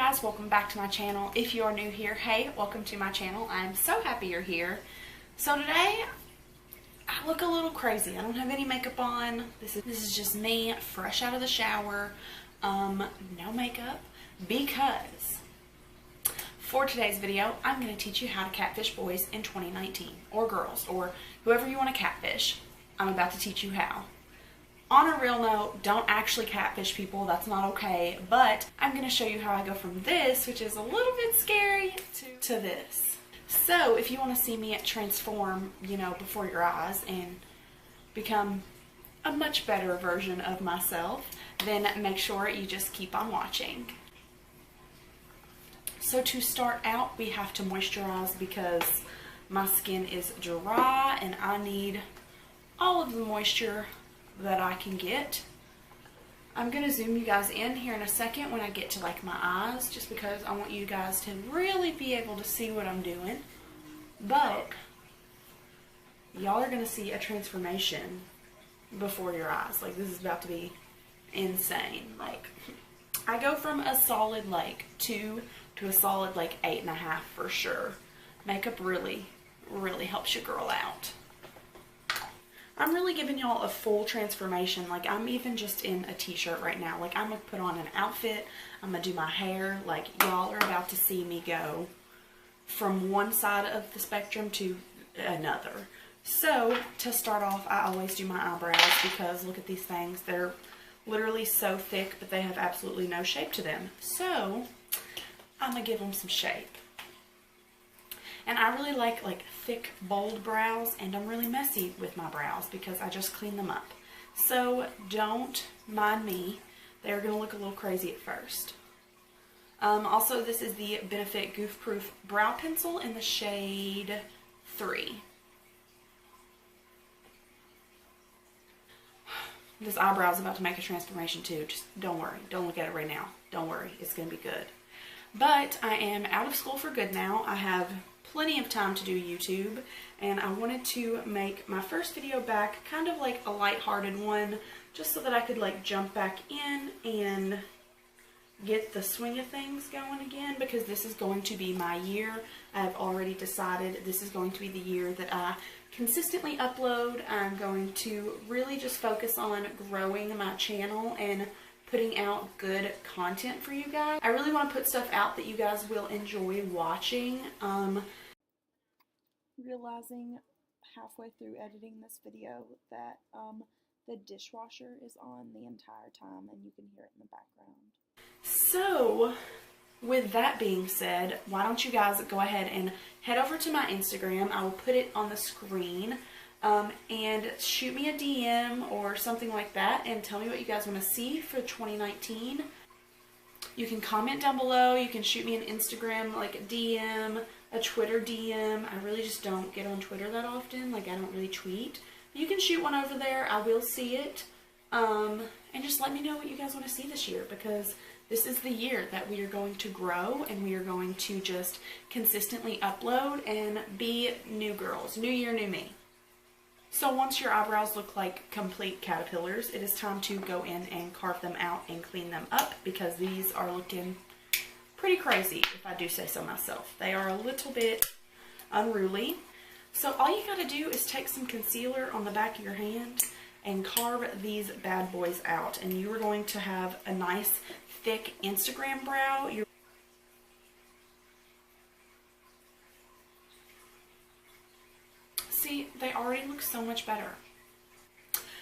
guys, welcome back to my channel. If you are new here, hey, welcome to my channel. I'm so happy you're here. So today, I look a little crazy. I don't have any makeup on. This is just me, fresh out of the shower. No makeup, because for today's video, I'm going to teach you how to catfish boys in 2019, or girls, or whoever you want to catfish. I'm about to teach you how. On a real note, don't actually catfish people. That's not okay. But I'm going to show you how I go from this, which is a little bit scary, to this. So if you want to see me transform, before your eyes and become a much better version of myself, then make sure you just keep on watching. So to start out, we have to moisturize because my skin is dry and I need all of the moisture that I can get. I'm going to zoom you guys in here in a second when I get to like my eyes, just because I want you guys to really be able to see what I'm doing. But y'all are going to see a transformation before your eyes. Like, this is about to be insane. Like, I go from a solid like 2 to a solid like 8.5 for sure. Makeup really helps your girl out. I'm really giving y'all a full transformation. Like, I'm even just in a t-shirt right now. Like, I'm going to put on an outfit. I'm going to do my hair. Like, y'all are about to see me go from one side of the spectrum to another. So, to start off, I always do my eyebrows because look at these things. They're literally so thick, but they have absolutely no shape to them. So, I'm going to give them some shape. And I really like thick, bold brows, and I'm really messy with my brows because I just clean them up. So don't mind me. They're going to look a little crazy at first. Also, this is the Benefit Goof Proof Brow Pencil in the shade 3. This eyebrow is about to make a transformation too. Just don't worry. Don't look at it right now. Don't worry. It's going to be good. But I am out of school for good now. I have plenty of time to do YouTube, and I wanted to make my first video back kind of like a lighthearted one, just so that I could like jump back in and get the swing of things going again, because this is going to be my year. I've already decided this is going to be the year that I consistently upload. I'm going to really just focus on growing my channel and putting out good content for you guys. I really want to put stuff out that you guys will enjoy watching. Realizing halfway through editing this video that the dishwasher is on the entire time and you can hear it in the background. So with that being said, why don't you guys go ahead and head over to my Instagram. I will put it on the screen. And shoot me a DM or something like that and tell me what you guys want to see for 2019. You can comment down below. You can shoot me an Instagram, like a DM, a Twitter DM. I really just don't get on Twitter that often. Like, I don't really tweet. You can shoot one over there. I will see it. And just let me know what you guys want to see this year, because this is the year that we are going to grow and we are going to just consistently upload and be new girls. New year, new me. So once your eyebrows look like complete caterpillars, it is time to go in and carve them out and clean them up, because these are looking pretty crazy, if I do say so myself. They are a little bit unruly. So all you gotta do is take some concealer on the back of your hand and carve these bad boys out. And you are going to have a nice, thick Instagram brow. See, they already look so much better.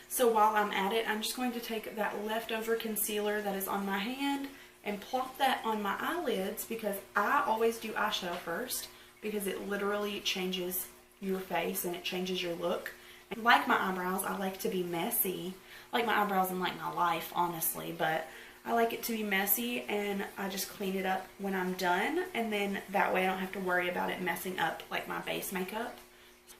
So while I'm at it, I'm just going to take that leftover concealer that is on my hand and plop that on my eyelids, because I always do eyeshadow first, because it literally changes your face and it changes your look. And like my eyebrows, I like to be messy. Like my eyebrows in like my life, honestly, but I like it to be messy, and I just clean it up when I'm done, and then that way I don't have to worry about it messing up like my base makeup.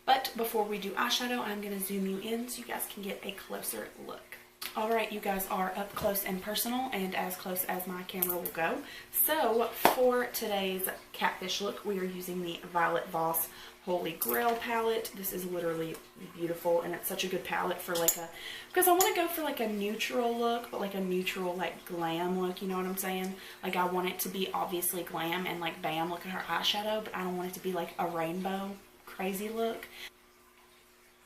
But before we do eyeshadow, I'm going to zoom you in so you guys can get a closer look. Alright, you guys are up close and personal, and as close as my camera will go. So, for today's catfish look, we are using the Violet Voss Holy Grail palette. This is literally beautiful, and it's such a good palette for like a, because I want to go for like a neutral look, but like a neutral like glam look, you know what I'm saying? Like I want it to be obviously glam and like bam, look at her eyeshadow, but I don't want it to be like a rainbow crazy look.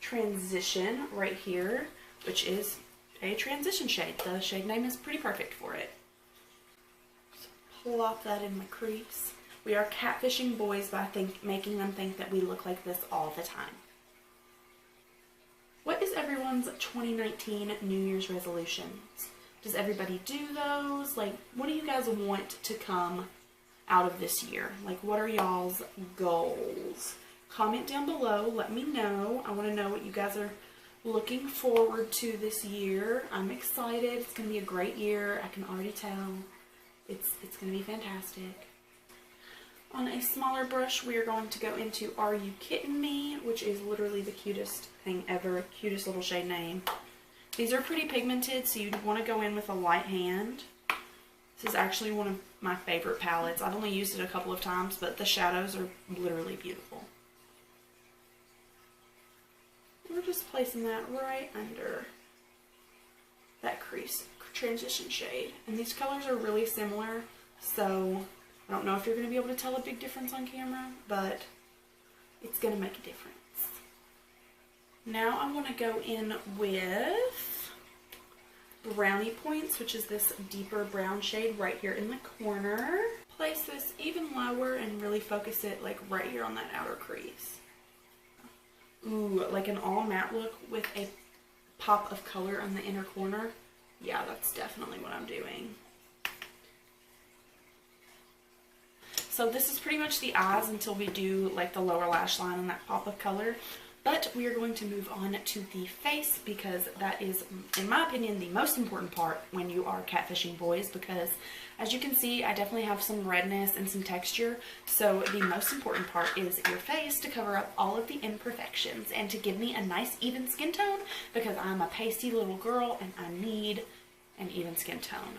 Transition right here, which is a transition shade. The shade name is pretty perfect for it. So plop that in my crease. We are catfishing boys by making them think that we look like this all the time. What is everyone's 2019 New Year's resolutions? Does everybody do those? Like, what do you guys want to come out of this year? Like, what are y'all's goals? Comment down below. Let me know. I want to know what you guys are looking forward to this year. I'm excited. It's going to be a great year. I can already tell. It's going to be fantastic. On a smaller brush, we are going to go into Are You Kidding Me, which is literally the cutest thing ever. Cutest little shade name. These are pretty pigmented, so you'd want to go in with a light hand. This is actually one of my favorite palettes. I've only used it a couple of times, but the shadows are literally beautiful. We're just placing that right under that crease transition shade. And these colors are really similar, so I don't know if you're going to be able to tell a big difference on camera, but it's going to make a difference. Now I want to go in with Brownie Points, which is this deeper brown shade right here in the corner. Place this even lower and really focus it like right here on that outer crease. Ooh, like an all matte look with a pop of color on the inner corner. Yeah, that's definitely what I'm doing. So this is pretty much the eyes until we do like the lower lash line and that pop of color. But we are going to move on to the face, because that is, in my opinion, the most important part when you are catfishing boys, because as you can see, I definitely have some redness and some texture. So the most important part is your face, to cover up all of the imperfections and to give me a nice even skin tone, because I'm a pasty little girl and I need an even skin tone.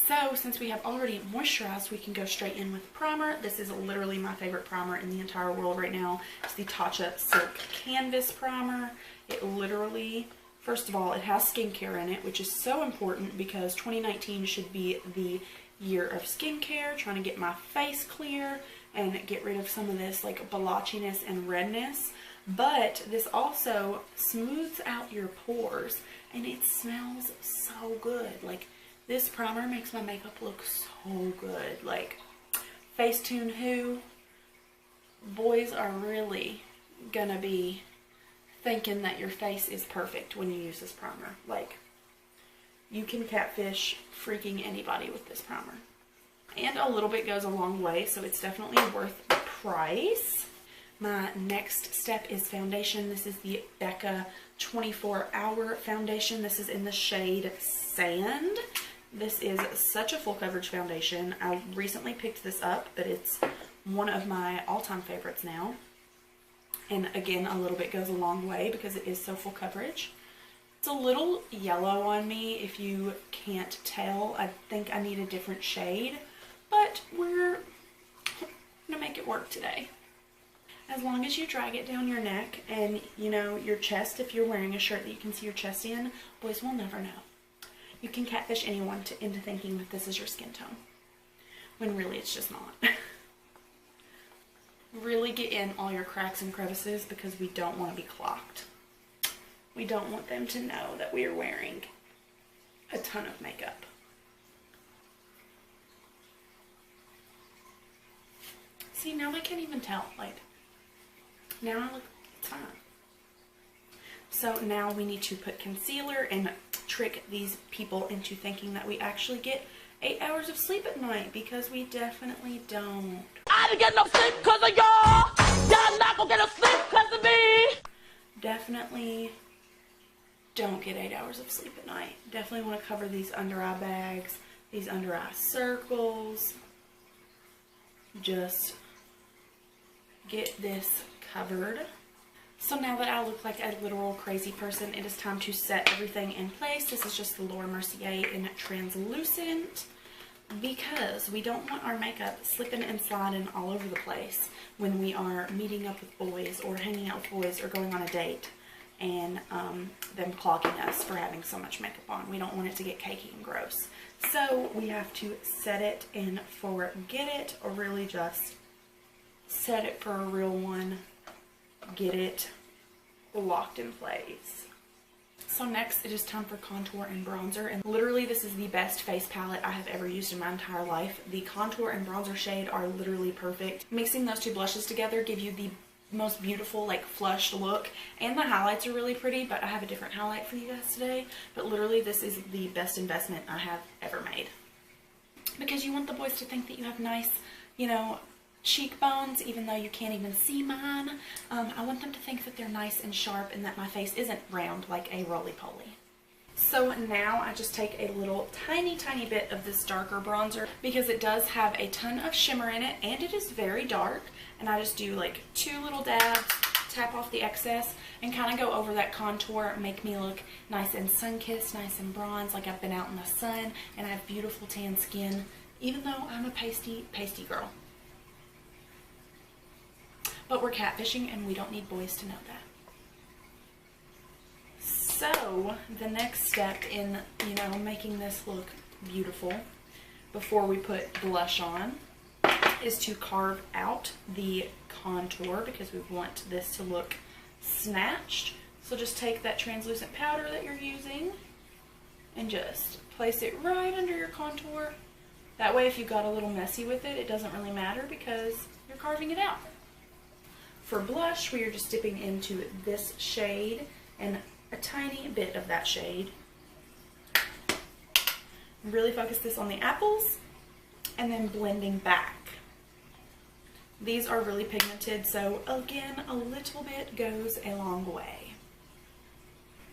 So, since we have already moisturized, we can go straight in with primer. This is literally my favorite primer in the entire world right now. It's the Tatcha Silk Canvas Primer. It literally, first of all, it has skincare in it, which is so important because 2019 should be the year of skincare, trying to get my face clear and get rid of some of this like blotchiness and redness. But this also smooths out your pores, and it smells so good. Like, this primer makes my makeup look so good. Like, Facetune who? Boys are really gonna be thinking that your face is perfect when you use this primer. Like, you can catfish freaking anybody with this primer. And a little bit goes a long way, so it's definitely worth the price. My next step is foundation. This is the Becca 24-Hour Foundation. This is in the shade Sand. This is such a full coverage foundation. I recently picked this up, but it's one of my all-time favorites now. And again, a little bit goes a long way because it is so full coverage. It's a little yellow on me if you can't tell. I think I need a different shade, but we're gonna make it work today. As long as you drag it down your neck and, you know, your chest, if you're wearing a shirt that you can see your chest in, boys will never know. You can catfish anyone into thinking that this is your skin tone, when really it's just not. Really get in all your cracks and crevices, because we don't want to be clocked. We don't want them to know that we are wearing a ton of makeup. See, now they can't even tell. Like, now I look, it's fine. So now we need to put concealer and trick these people into thinking that we actually get 8 hours of sleep at night, because we definitely don't. I didn't get no sleep because of y'all. Y'all not gonna get no sleep because of me. Definitely don't get 8 hours of sleep at night. Definitely want to cover these under eye bags, these under eye circles. Just get this covered. So now that I look like a literal crazy person, it is time to set everything in place. This is just the Laura Mercier in translucent, because we don't want our makeup slipping and sliding all over the place when we are meeting up with boys or hanging out with boys or going on a date and them clogging us for having so much makeup on. We don't want it to get cakey and gross. So we have to set it and forget it, or really just set it for a real one, get it locked in place. So next it is time for contour and bronzer, and literally this is the best face palette I have ever used in my entire life. The contour and bronzer shade are literally perfect. Mixing those two blushes together give you the most beautiful like flushed look, and the highlights are really pretty, but I have a different highlight for you guys today. But literally this is the best investment I have ever made, because you want the boys to think that you have nice, you know, cheekbones, even though you can't even see mine. I want them to think that they're nice and sharp and that my face isn't round like a roly-poly. So now I just take a little tiny bit of this darker bronzer, because it does have a ton of shimmer in it and it is very dark, and I just do like 2 little dabs, tap off the excess, and kind of go over that contour, make me look nice and sun-kissed, nice and bronzed, like I've been out in the sun and I have beautiful tan skin, even though I'm a pasty girl. But we're catfishing and we don't need boys to know that. So the next step in, you know, making this look beautiful before we put blush on is to carve out the contour, because we want this to look snatched. So just take that translucent powder that you're using and just place it right under your contour. That way if you got a little messy with it, it doesn't really matter because you're carving it out. For blush, we are just dipping into this shade and a tiny bit of that shade. Really focus this on the apples and then blending back. These are really pigmented, so again, a little bit goes a long way.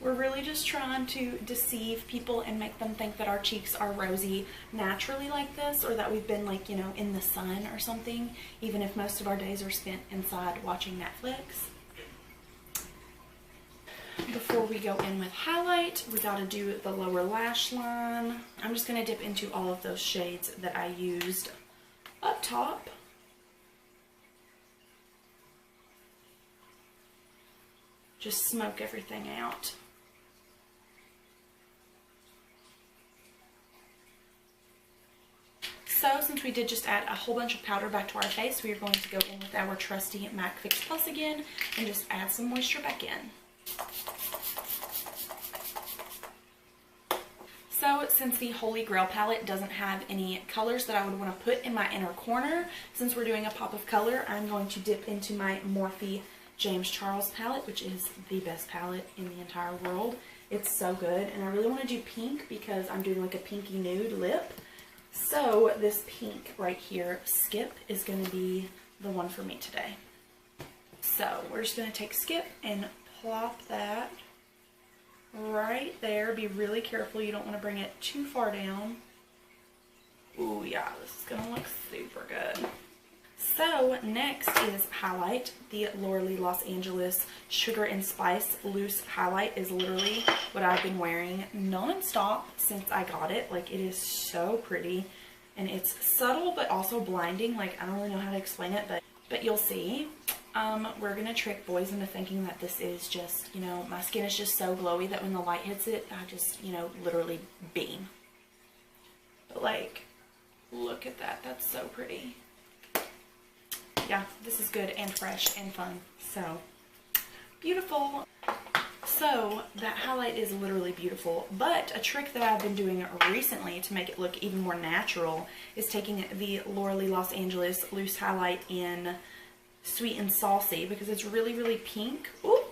We're really just trying to deceive people and make them think that our cheeks are rosy naturally like this, or that we've been like, you know, in the sun or something, even if most of our days are spent inside watching Netflix. Before we go in with highlight, we gotta do the lower lash line. I'm just gonna dip into all of those shades that I used up top. Just smoke everything out. So since we did just add a whole bunch of powder back to our face, we are going to go in with our trusty MAC Fix Plus again and just add some moisture back in. So since the Holy Grail palette doesn't have any colors that I would want to put in my inner corner, since we're doing a pop of color, I'm going to dip into my Morphe James Charles palette, which is the best palette in the entire world. It's so good, and I really want to do pink because I'm doing like a pinky nude lip. So this pink right here, Skip, is going to be the one for me today. So we're just going to take Skip and plop that right there. Be really careful, you don't want to bring it too far down. Ooh yeah, this is going to look super good. So next is highlight. The Laura Lee Los Angeles Sugar and Spice Loose Highlight is literally what I've been wearing non-stop since I got it. Like, it is so pretty, and it's subtle but also blinding. Like, I don't really know how to explain it, but you'll see. We're gonna trick boys into thinking that this is just, you know, my skin is just so glowy that when the light hits it, I just, you know, literally beam. But like, look at that, that's so pretty. Yeah, this is good and fresh and fun. So, beautiful. So, that highlight is literally beautiful. But a trick that I've been doing recently to make it look even more natural is taking the Laura Lee Los Angeles Loose Highlight in Sweet and Saucy, because it's really, really pink. Ooh,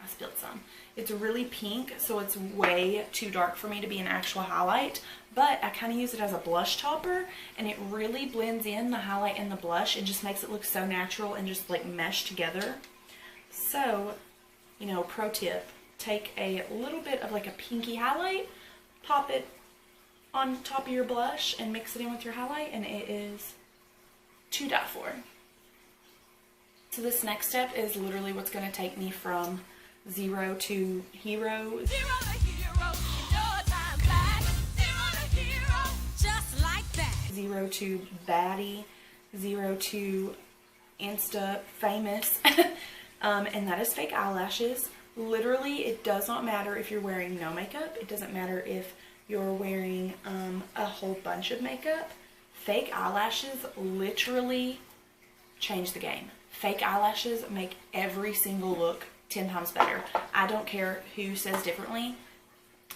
I spilled some. It's really pink, so it's way too dark for me to be an actual highlight. But I kind of use it as a blush topper, and it really blends in the highlight and the blush and just makes it look so natural and just like mesh together. So, you know, pro tip, take a little bit of like a pinky highlight, pop it on top of your blush and mix it in with your highlight, and it is to die for. So this next step is literally what's going to take me from zero to hero. Zero to hero, no time flat. Zero to hero, just like that. Zero to baddie, zero to Insta famous, and that is fake eyelashes. Literally, it does not matter if you're wearing no makeup. It doesn't matter if you're wearing a whole bunch of makeup. Fake eyelashes literally change the game. Fake eyelashes make every single look 10 times better. I don't care who says differently.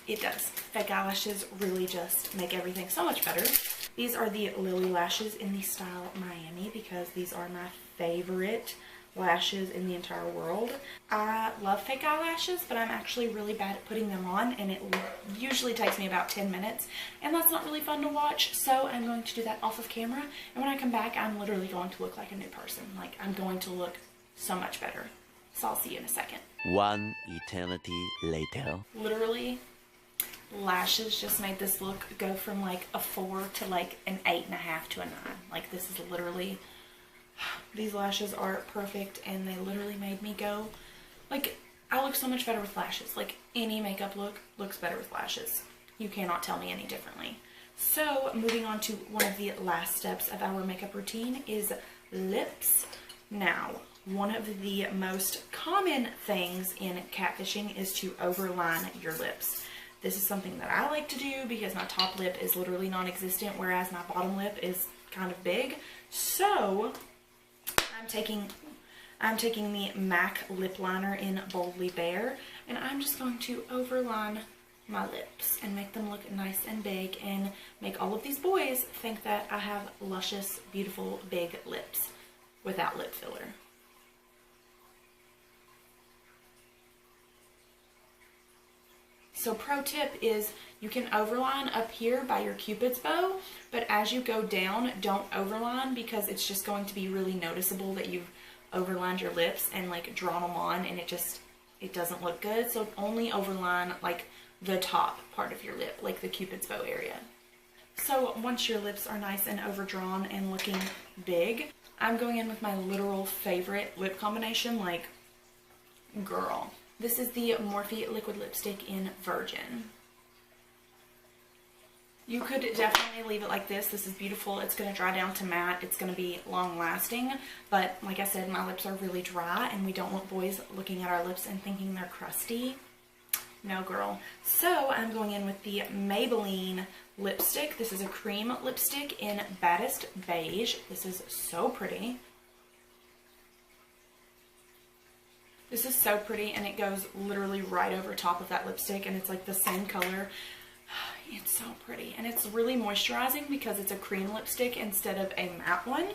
It does. Fake eyelashes really just make everything so much better. These are the Lily lashes in the style Miami because these are my favorite lashes in the entire world. I love fake eyelashes, but I'm actually really bad at putting them on, and it usually takes me about 10 minutes, and that's not really fun to watch, so I'm going to do that off of camera, and when I come back, I'm literally going to look like a new person. Like, I'm going to look so much better. So I'll see you in a second. One eternity later. Literally, lashes just made this look go from like a 4 to like an 8.5 to a 9. Like, this is literally, these lashes are perfect, and they literally made me go, like, I look so much better with lashes. Like, any makeup look looks better with lashes. You cannot tell me any differently. So, moving on to one of the last steps of our makeup routine is lips. Now, one of the most common things in catfishing is to overline your lips. This is something that I like to do because my top lip is literally non-existent, whereas my bottom lip is kind of big. So, I'm taking the MAC lip liner in Boldly Bare, and I'm just going to overline my lips and make them look nice and big and make all of these boys think that I have luscious, beautiful, big lips without lip filler. So pro tip is you can overline up here by your Cupid's bow, but as you go down, don't overline because it's just going to be really noticeable that you've overlined your lips and like drawn them on, and it doesn't look good. So only overline like the top part of your lip, like the Cupid's bow area. So once your lips are nice and overdrawn and looking big, I'm going in with my literal favorite lip combination, like, girl. This is the Morphe Liquid Lipstick in Virgin. You could definitely leave it like this. This is beautiful. It's going to dry down to matte. It's going to be long lasting. But like I said, my lips are really dry, and we don't want boys looking at our lips and thinking they're crusty. No, girl. So I'm going in with the Maybelline lipstick. This is a cream lipstick in Baddest Beige. This is so pretty. This is so pretty, and it goes literally right over top of that lipstick, and it's like the same color. It's so pretty, and it's really moisturizing because it's a cream lipstick instead of a matte one.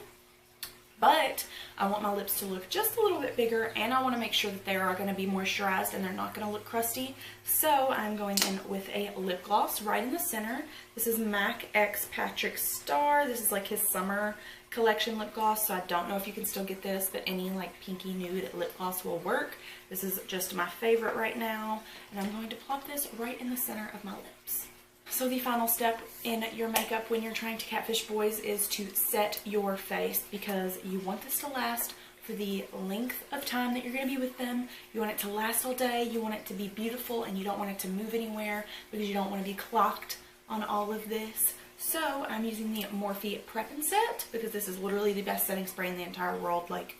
But I want my lips to look just a little bit bigger, and I want to make sure that they are going to be moisturized and they're not going to look crusty. So I'm going in with a lip gloss right in the center. This is MAC X Patrick Star. This is like his summer collection lip gloss, so I don't know if you can still get this, but any like pinky nude lip gloss will work. This is just my favorite right now, and I'm going to plop this right in the center of my lips. So the final step in your makeup when you're trying to catfish boys is to set your face, because you want this to last for the length of time that you're going to be with them. You want it to last all day, you want it to be beautiful, and you don't want it to move anywhere because you don't want to be clocked on all of this. So I'm using the Morphe Prep and Set because this is literally the best setting spray in the entire world. Like,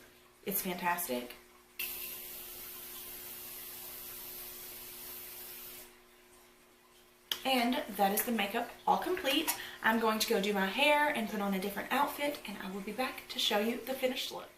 it's fantastic. And that is the makeup all complete. I'm going to go do my hair and put on a different outfit, and I will be back to show you the finished look.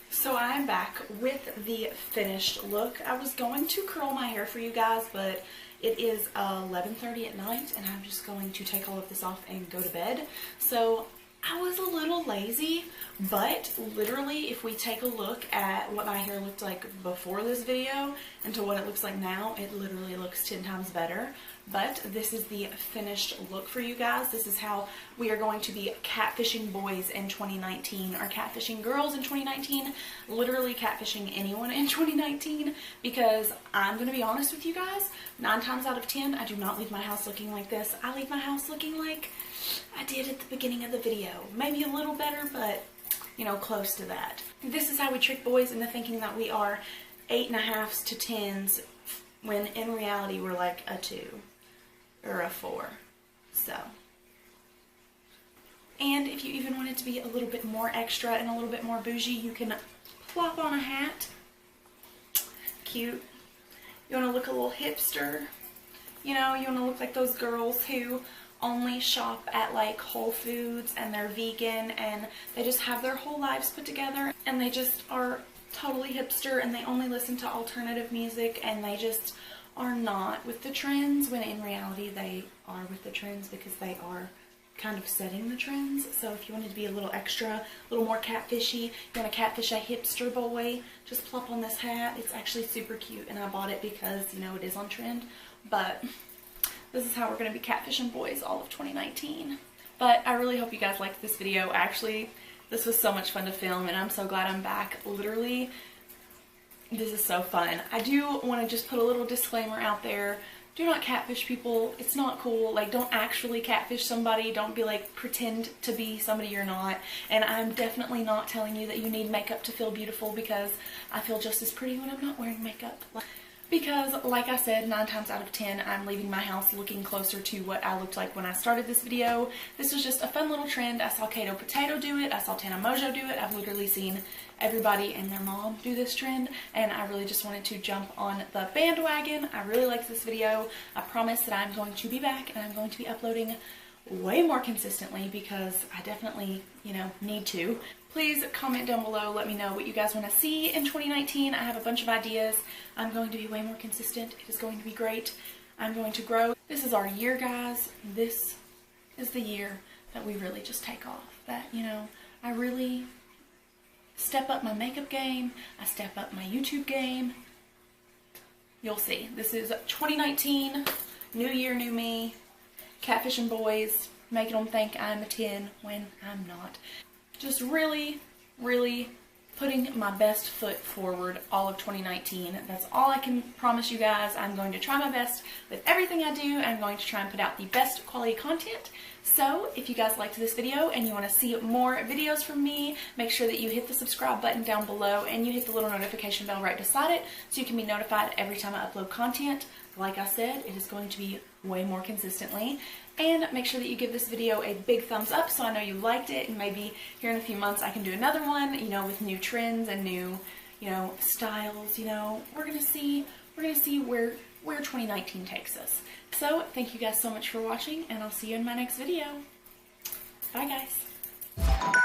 So I'm back with the finished look. I was going to curl my hair for you guys, but it is 11:30 at night, and I'm just going to take all of this off and go to bed. So I was a little lazy, but literally if we take a look at what my hair looked like before this video and to what it looks like now, it literally looks 10 times better. But this is the finished look for you guys. This is how we are going to be catfishing boys in 2019, or catfishing girls in 2019, literally catfishing anyone in 2019, because I'm going to be honest with you guys, 9 times out of 10, I do not leave my house looking like this. I leave my house looking like I did at the beginning of the video. Maybe a little better, but you know, close to that. This is how we trick boys into thinking that we are 8.5s to 10s when in reality we're like a 2 or a 4. So, and if you even want it to be a little bit more extra and a little bit more bougie, you can plop on a hat. Cute. You want to look a little hipster. You know, you want to look like those girls who only shop at like Whole Foods and they're vegan and they just have their whole lives put together and they just are totally hipster and they only listen to alternative music and they just are not with the trends, when in reality they are with the trends because they are kind of setting the trends. So if you wanted to be a little extra, a little more catfishy, you want to catfish a hipster boy, just plop on this hat. It's actually super cute and I bought it because, you know, it is on trend. But this is how we're going to be catfishing boys all of 2019. But I really hope you guys liked this video. Actually, this was so much fun to film and I'm so glad I'm back. Literally, this is so fun. I do want to just put a little disclaimer out there. Do not catfish people. It's not cool. Like, don't actually catfish somebody. Don't be like, pretend to be somebody you're not. And I'm definitely not telling you that you need makeup to feel beautiful, because I feel just as pretty when I'm not wearing makeup. Because, like I said, 9 times out of 10, I'm leaving my house looking closer to what I looked like when I started this video. This was just a fun little trend. I saw Kato Potato do it. I saw Tana Mojo do it. I've literally seen everybody and their mom do this trend, and I really just wanted to jump on the bandwagon. I really liked this video. I promise that I'm going to be back, and I'm going to be uploading way more consistently because I definitely, you know, need to. Please comment down below, let me know what you guys want to see in 2019. I have a bunch of ideas. I'm going to be way more consistent. It is going to be great. I'm going to grow. This is our year, guys. This is the year that we really just take off. That, you know, I really step up my makeup game. I step up my YouTube game. You'll see. This is 2019. New year, new me. Catfishing boys. Making them think I'm a 10 when I'm not. Just really, really putting my best foot forward all of 2019. That's all I can promise you guys. I'm going to try my best with everything I do. I'm going to try and put out the best quality content. So if you guys liked this video and you want to see more videos from me, make sure that you hit the subscribe button down below and you hit the little notification bell right beside it so you can be notified every time I upload content. Like I said, it is going to be way more consistently. And make sure that you give this video a big thumbs up so I know you liked it, and maybe here in a few months I can do another one, you know, with new trends and new, you know, styles. You know, we're gonna see where 2019 takes us. So thank you guys so much for watching, and I'll see you in my next video. Bye guys.